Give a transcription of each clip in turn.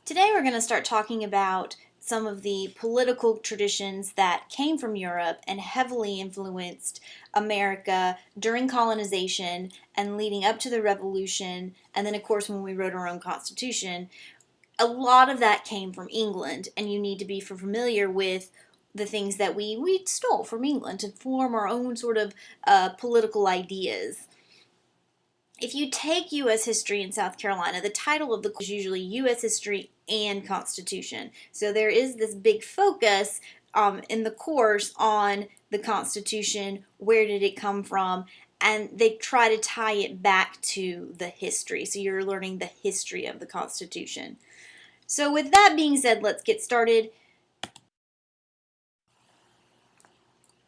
Today we're going to start talking about some of the political traditions that came from Europe and heavily influenced America during colonization and leading up to the Revolution, and then, of course, when we wrote our own Constitution. A lot of that came from England, and you need to be familiar with the things that we stole from England to form our own sort of political ideas. If you take U.S. history in South Carolina, the title of the course is usually U.S. history and Constitution. So there is this big focus in the course on the Constitution, where did it come from, and they try to tie it back to the history. So you're learning the history of the Constitution. So with that being said, let's get started.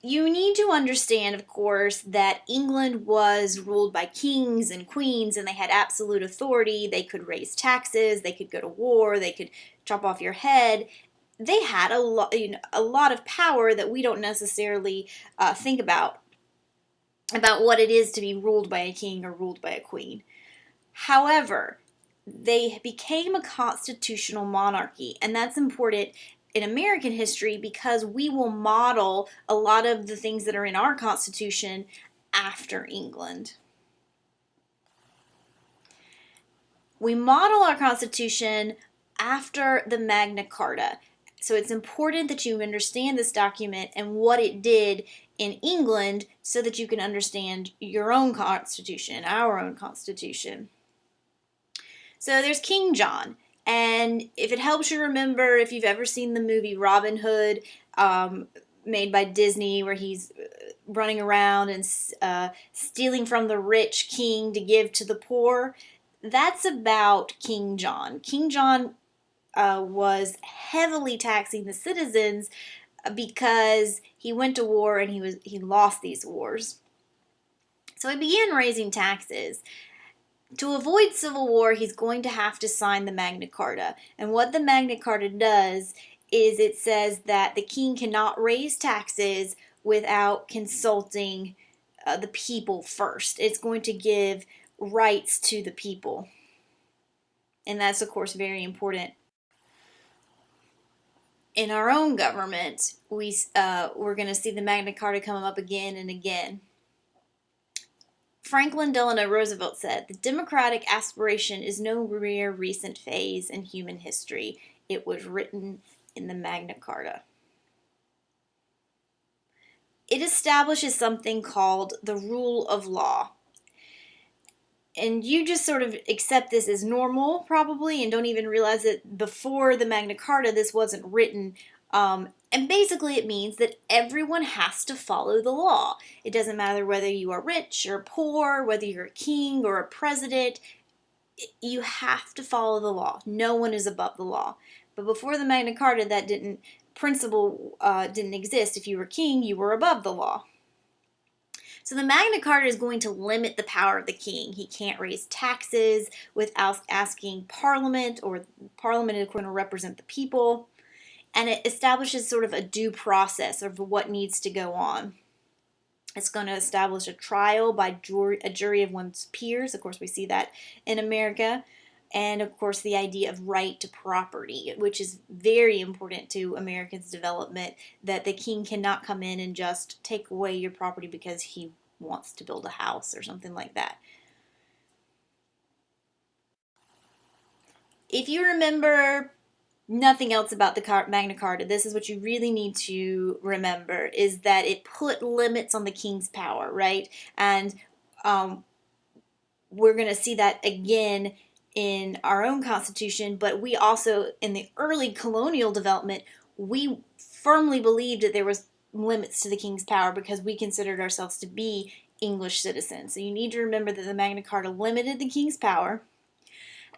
You need to understand, of course, that England was ruled by kings and queens, and they had absolute authority. They could raise taxes, they could go to war, they could chop off your head. They had a lot of power that we don't necessarily think about what it is to be ruled by a king or ruled by a queen. However, they became a constitutional monarchy, and that's important in American history because we will model a lot of the things that are in our Constitution after England. We model our Constitution after the Magna Carta. So it's important that you understand this document and what it did in England so that you can understand your own Constitution, our own Constitution. So there's King John. And if it helps you remember, if you've ever seen the movie Robin Hood, made by Disney, where he's running around and stealing from the rich king to give to the poor, that's about King John. King John was heavily taxing the citizens because he went to war and he lost these wars. So he began raising taxes. To avoid civil war, he's going to have to sign the Magna Carta. And what the Magna Carta does is it says that the king cannot raise taxes without consulting the people first. It's going to give rights to the people. And that's, of course, very important. In our own government, we're going to see the Magna Carta come up again and again. Franklin Delano Roosevelt said, "The democratic aspiration is no mere recent phase in human history. It was written in the Magna Carta." It establishes something called the rule of law. And you just sort of accept this as normal, probably, and don't even realize that before the Magna Carta, this wasn't written. And basically it means that everyone has to follow the law. It doesn't matter whether you are rich or poor, whether you're a king or a president, you have to follow the law. No one is above the law. But before the Magna Carta, that principle didn't exist. If you were king, you were above the law. So the Magna Carta is going to limit the power of the king. He can't raise taxes without asking Parliament, or Parliament is going to represent the people. And it establishes sort of a due process of what needs to go on. It's going to establish a trial by a jury of one's peers. Of course, we see that in America. And, of course, the idea of right to property, which is very important to Americans' development, that the king cannot come in and just take away your property because he wants to build a house or something like that. If you remember nothing else about the Magna Carta, this is what you really need to remember, is that it put limits on the king's power, right? And we're going to see that again in our own Constitution, but we also, in the early colonial development, we firmly believed that there was limits to the king's power because we considered ourselves to be English citizens. So you need to remember that the Magna Carta limited the king's power,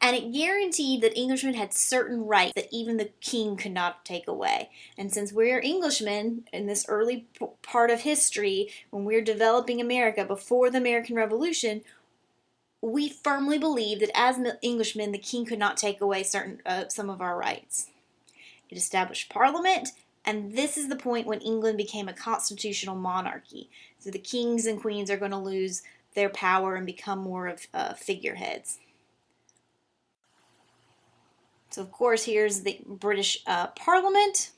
and it guaranteed that Englishmen had certain rights that even the king could not take away. And since we're Englishmen in this early part of history, when we're developing America before the American Revolution, we firmly believe that as Englishmen, the king could not take away some of our rights. It established Parliament, and this is the point when England became a constitutional monarchy. So the kings and queens are going to lose their power and become more of figureheads. So, of course, here's the British Parliament.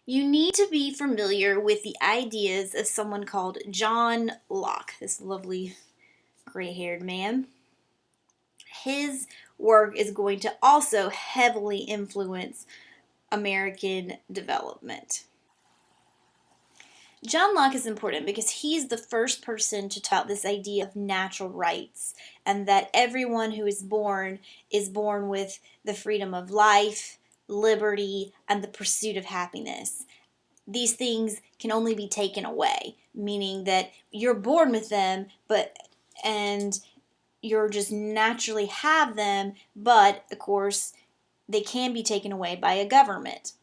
You need to be familiar with the ideas of someone called John Locke, this lovely gray-haired man. His work is going to also heavily influence American development. John Locke is important because he's the first person to talk about this idea of natural rights and that everyone who is born with the freedom of life, liberty, and the pursuit of happiness. These things can only be taken away, meaning that you're born with them, and you're just naturally have them, but of course they can be taken away by a government.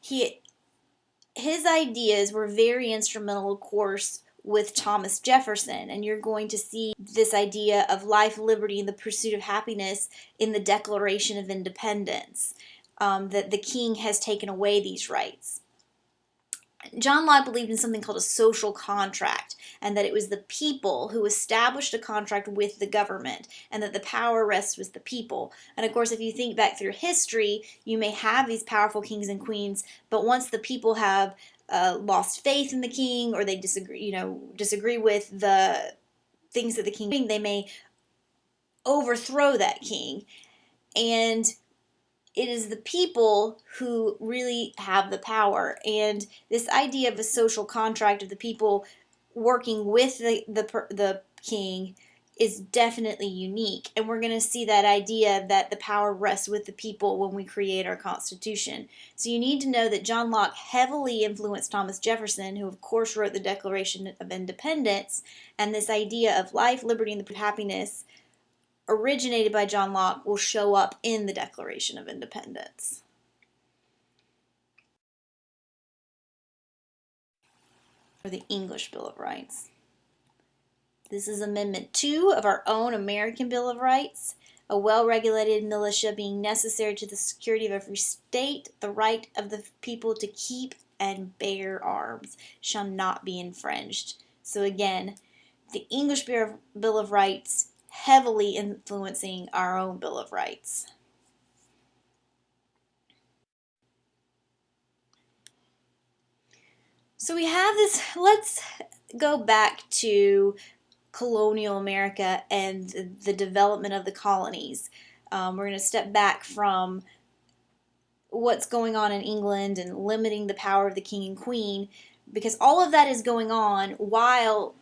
His ideas were very instrumental, of course, with Thomas Jefferson, and you're going to see this idea of life, liberty, and the pursuit of happiness in the Declaration of Independence, that the king has taken away these rights. John Locke believed in something called a social contract, and that it was the people who established a contract with the government, and that the power rests with the people. And of course, if you think back through history, you may have these powerful kings and queens, but once the people have lost faith in the king, or they disagree with the things that the king doing, they may overthrow that king. And it is the people who really have the power. And this idea of a social contract of the people working with the king is definitely unique. And we're going to see that idea that the power rests with the people when we create our Constitution. So you need to know that John Locke heavily influenced Thomas Jefferson, who of course wrote the Declaration of Independence. And this idea of life, liberty, and the happiness originated by John Locke will show up in the Declaration of Independence. Or the English Bill of Rights. This is Amendment 2 of our own American Bill of Rights. A well-regulated militia being necessary to the security of every state, the right of the people to keep and bear arms shall not be infringed. So again, the English Bill of Rights heavily influencing our own Bill of Rights. So we have this, let's go back to colonial America and the development of the colonies. We're going to step back from what's going on in England and limiting the power of the king and queen, because all of that is going on while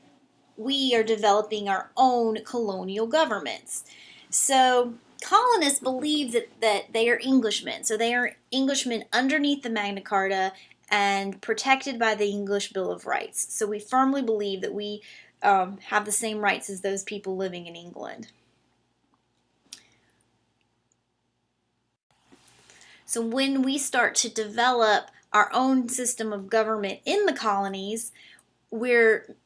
we are developing our own colonial governments. So colonists believe that they are Englishmen. So they are Englishmen underneath the Magna Carta and protected by the English Bill of Rights. So we firmly believe that we have the same rights as those people living in England. So when we start to develop our own system of government in the colonies, we're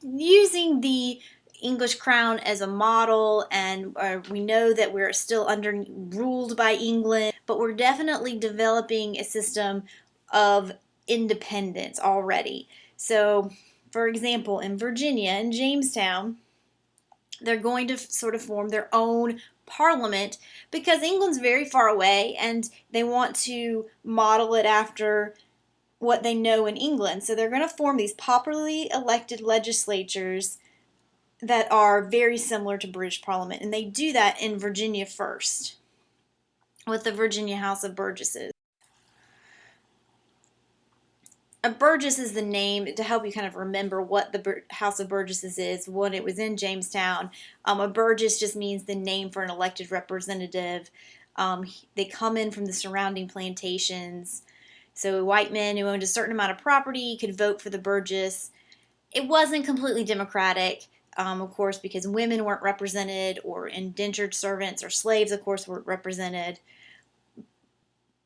using the English crown as a model, and we know that we're still ruled by England, but we're definitely developing a system of independence already. So, for example, in Virginia, in Jamestown, they're going to sort of form their own parliament because England's very far away and they want to model it after what they know in England. So they're going to form these popularly elected legislatures that are very similar to British Parliament. And they do that in Virginia first with the Virginia House of Burgesses. A Burgess is the name to help you kind of remember what the House of Burgesses is when it was in Jamestown. A Burgess just means the name for an elected representative. They come in from the surrounding plantations. So white men who owned a certain amount of property could vote for the Burgess. It wasn't completely democratic, of course, because women weren't represented, or indentured servants or slaves, of course, weren't represented.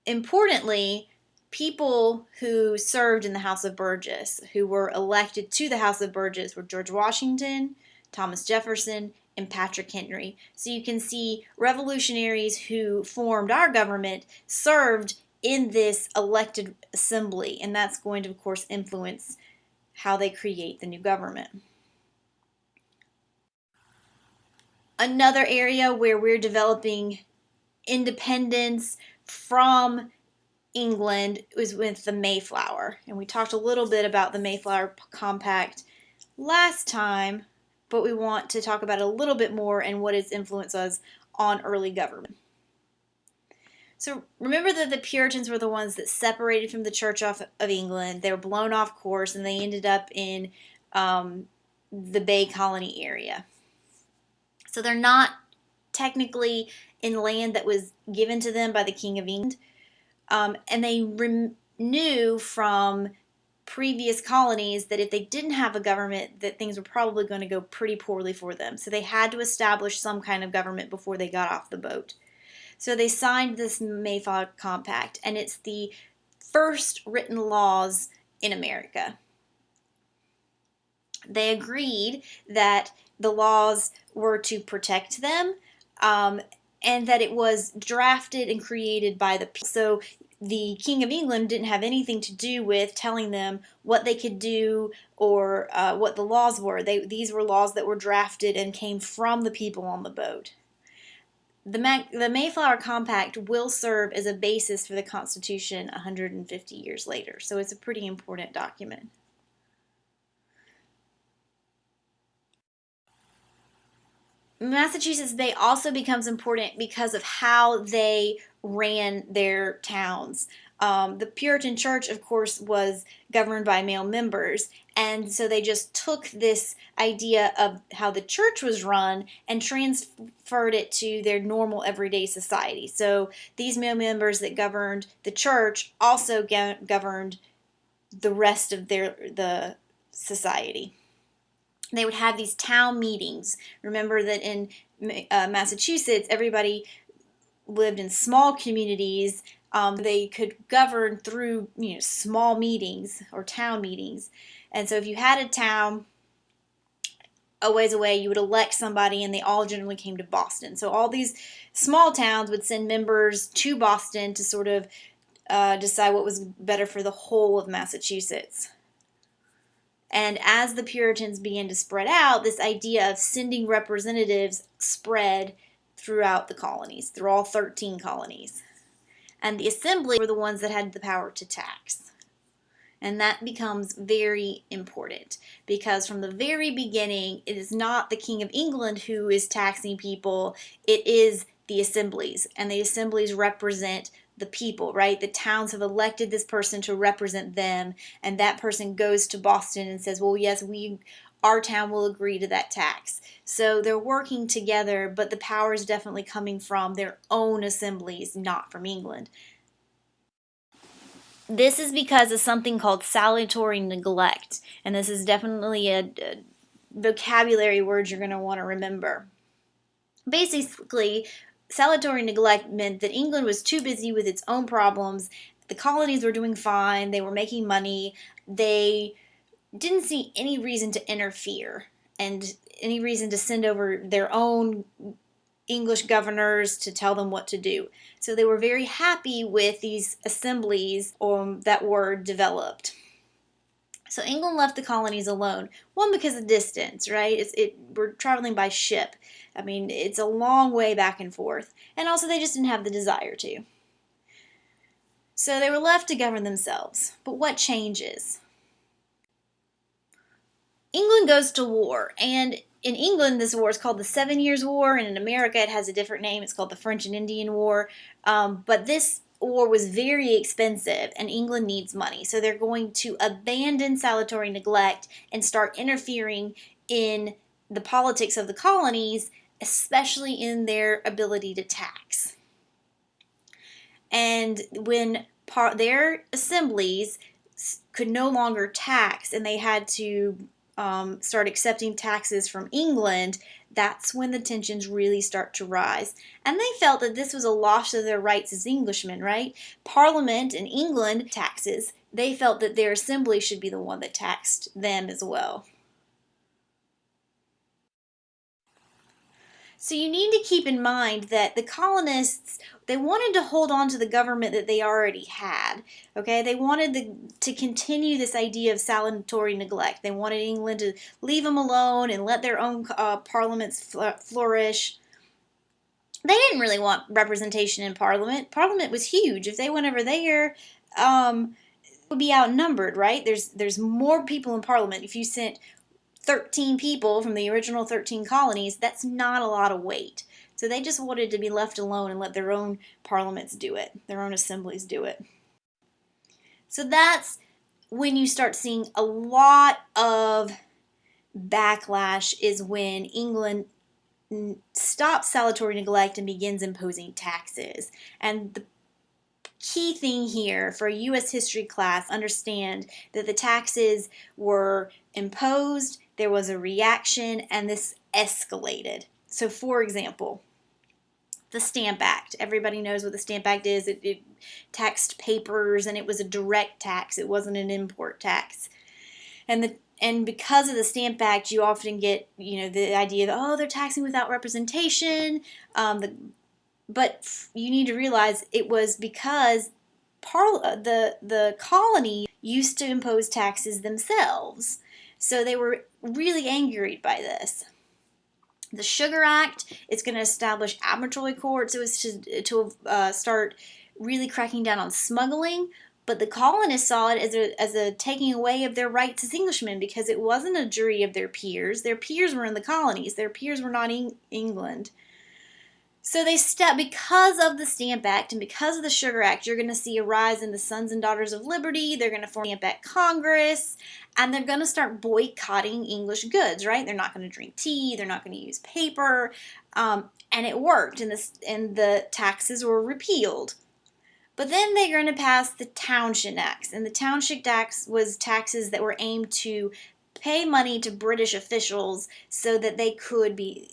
Importantly, people who served in the House of Burgess, who were elected to the House of Burgess, were George Washington, Thomas Jefferson, and Patrick Henry. So you can see revolutionaries who formed our government served in this elected assembly, and that's going to, of course, influence how they create the new government. Another area where we're developing independence from England was with the Mayflower. And we talked a little bit about the Mayflower Compact last time, but we want to talk about it a little bit more and what its influence was on early government. So remember that the Puritans were the ones that separated from the Church of England. They were blown off course and they ended up in the Bay Colony area. So they're not technically in land that was given to them by the King of England. And they knew from previous colonies that if they didn't have a government, that things were probably going to go pretty poorly for them. So they had to establish some kind of government before they got off the boat. So they signed this Mayflower Compact, and it's the first written laws in America. They agreed that the laws were to protect them, and that it was drafted and created by the people. So the King of England didn't have anything to do with telling them what they could do or what the laws were. These were laws that were drafted and came from the people on the boat. The Mayflower Compact will serve as a basis for the Constitution 150 years later, so it's a pretty important document. Massachusetts Bay also becomes important because of how they ran their towns. The Puritan Church, of course, was governed by male members, and so they just took this idea of how the church was run and transferred it to their normal everyday society. So these male members that governed the church also governed the rest of the society. They would have these town meetings. Remember that in Massachusetts, everybody lived in small communities. They could govern through small meetings or town meetings. And so if you had a town a ways away, you would elect somebody, and they all generally came to Boston. So all these small towns would send members to Boston to sort of decide what was better for the whole of Massachusetts. And as the Puritans began to spread out, this idea of sending representatives spread throughout the colonies, through all 13 colonies. And the assembly were the ones that had the power to tax. And that becomes very important because from the very beginning, it is not the King of England who is taxing people, it is the assemblies. And the assemblies represent the people, right? The towns have elected this person to represent them, and that person goes to Boston and says, well, yes, our town will agree to that tax. So they're working together, but the power is definitely coming from their own assemblies, not from England. This is because of something called salutary neglect, and this is definitely a vocabulary word you're going to want to remember. Basically, salutary neglect meant that England was too busy with its own problems. The colonies were doing fine. They were making money. They didn't see any reason to interfere and any reason to send over their own English governors to tell them what to do. So they were very happy with these assemblies that were developed. So England left the colonies alone. One, because of distance, right? We're traveling by ship. I mean, it's a long way back and forth. And also they just didn't have the desire to. So they were left to govern themselves. But what changes? England goes to war. And in England, this war is called the 7 Years' War. And in America, it has a different name. It's called the French and Indian War. But this war was very expensive, and England needs money. So they're going to abandon salutary neglect and start interfering in the politics of the colonies, especially in their ability to tax. And when their assemblies could no longer tax and they had to start accepting taxes from England, that's when the tensions really start to rise. And they felt that this was a loss of their rights as Englishmen, right? Parliament in England taxes. They felt that their assembly should be the one that taxed them as well. So you need to keep in mind that the colonists, they wanted to hold on to the government that they already had. Okay, they wanted to continue this idea of salutary neglect. They wanted England to leave them alone and let their own parliaments flourish. They didn't really want representation in Parliament. Parliament was huge. If they went over there, would be outnumbered, right? There's more people in Parliament. If you sent 13 people from the original 13 colonies, that's not a lot of weight. So they just wanted to be left alone and let their own parliaments do it, their own assemblies do it. So that's when you start seeing a lot of backlash, is when England stops salutary neglect and begins imposing taxes. And the key thing here for a U.S. history class, understand that the taxes were imposed, there was a reaction, and this escalated. So, for example, the Stamp Act. Everybody knows what the Stamp Act is. It taxed papers, and it was a direct tax. It wasn't an import tax. And because of the Stamp Act, you often get, the idea that, oh, they're taxing without representation. But you need to realize it was because the colony used to impose taxes themselves. So they were really angered by this. The Sugar Act is going to establish arbitrary courts. It was to start really cracking down on smuggling. But the colonists saw it as a taking away of their rights as Englishmen, because it wasn't a jury of their peers. Their peers were in the colonies. Their peers were not in England. So because of the Stamp Act and because of the Sugar Act, you're going to see a rise in the Sons and Daughters of Liberty. They're going to form Stamp Act Congress, and they're going to start boycotting English goods, right? They're not going to drink tea. They're not going to use paper. And it worked, and the taxes were repealed. But then they're going to pass the Townshend Acts, and the Townshend Acts was taxes that were aimed to pay money to British officials so that they could be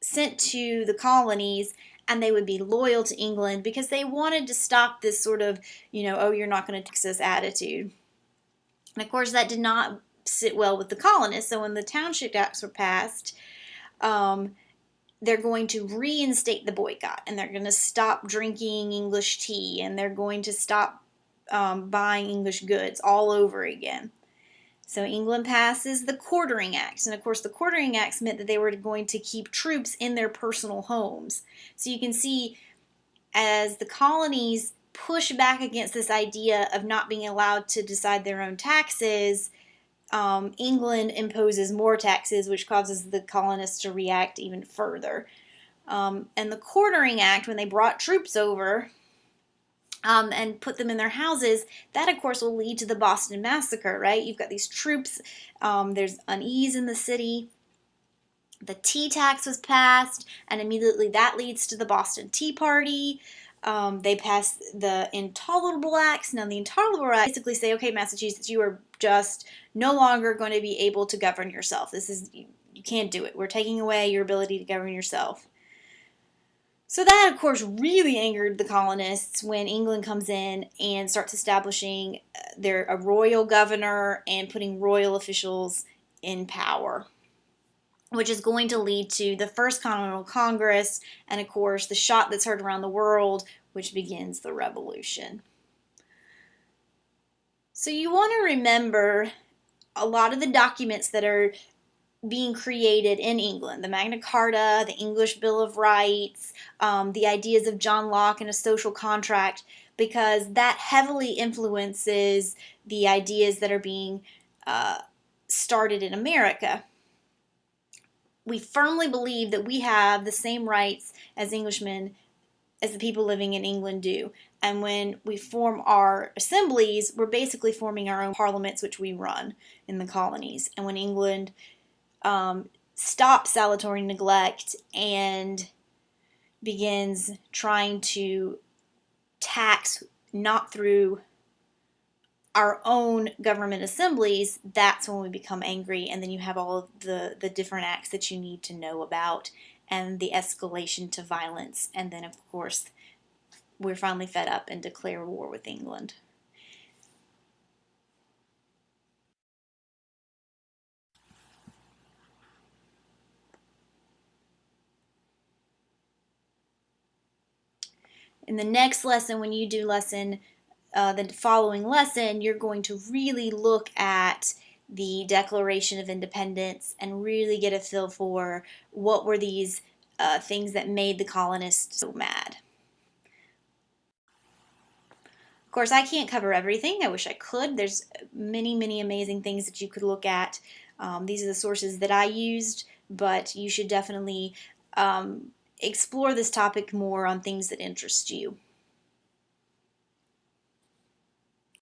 sent to the colonies, and they would be loyal to England, because they wanted to stop this sort of, oh, you're not going to tax us attitude. And of course, that did not sit well with the colonists. So when the Townshend Acts were passed, they're going to reinstate the boycott, and they're going to stop drinking English tea, and they're going to stop buying English goods all over again. So England passes the Quartering Acts, and of course the Quartering Acts meant that they were going to keep troops in their personal homes. So you can see, as the colonies push back against this idea of not being allowed to decide their own taxes, England imposes more taxes, which causes the colonists to react even further. And the Quartering Act, when they brought troops over, and put them in their houses, that of course will lead to the Boston Massacre, right? You've got these troops, there's unease in the city. The tea tax was passed, and immediately that leads to the Boston Tea Party. They pass the Intolerable Acts. Now, the Intolerable Acts basically say, okay, Massachusetts, you are just no longer going to be able to govern yourself. You can't do it. We're taking away your ability to govern yourself. So that, of course, really angered the colonists when England comes in and starts establishing a royal governor and putting royal officials in power, which is going to lead to the First Continental Congress and, of course, the shot that's heard around the world, which begins the Revolution. So you want to remember a lot of the documents that are being created in England: the Magna Carta, the English Bill of Rights, the ideas of John Locke and a social contract, because that heavily influences the ideas that are being started in America. We firmly believe that we have the same rights as Englishmen as the people living in England do. And when we form our assemblies, we're basically forming our own parliaments, which we run in the colonies. And when England stops salutary neglect and begins trying to tax not through our own government assemblies, that's when we become angry, and then you have all of the different acts that you need to know about, and the escalation to violence, and then of course we're finally fed up and declare war with England. In the next lesson, when you do the following lesson, you're going to really look at the Declaration of Independence and really get a feel for what were these things that made the colonists so mad. Of course, I can't cover everything. I wish I could. There's many, many amazing things that you could look at. These are the sources that I used, but you should definitely explore this topic more on things that interest you.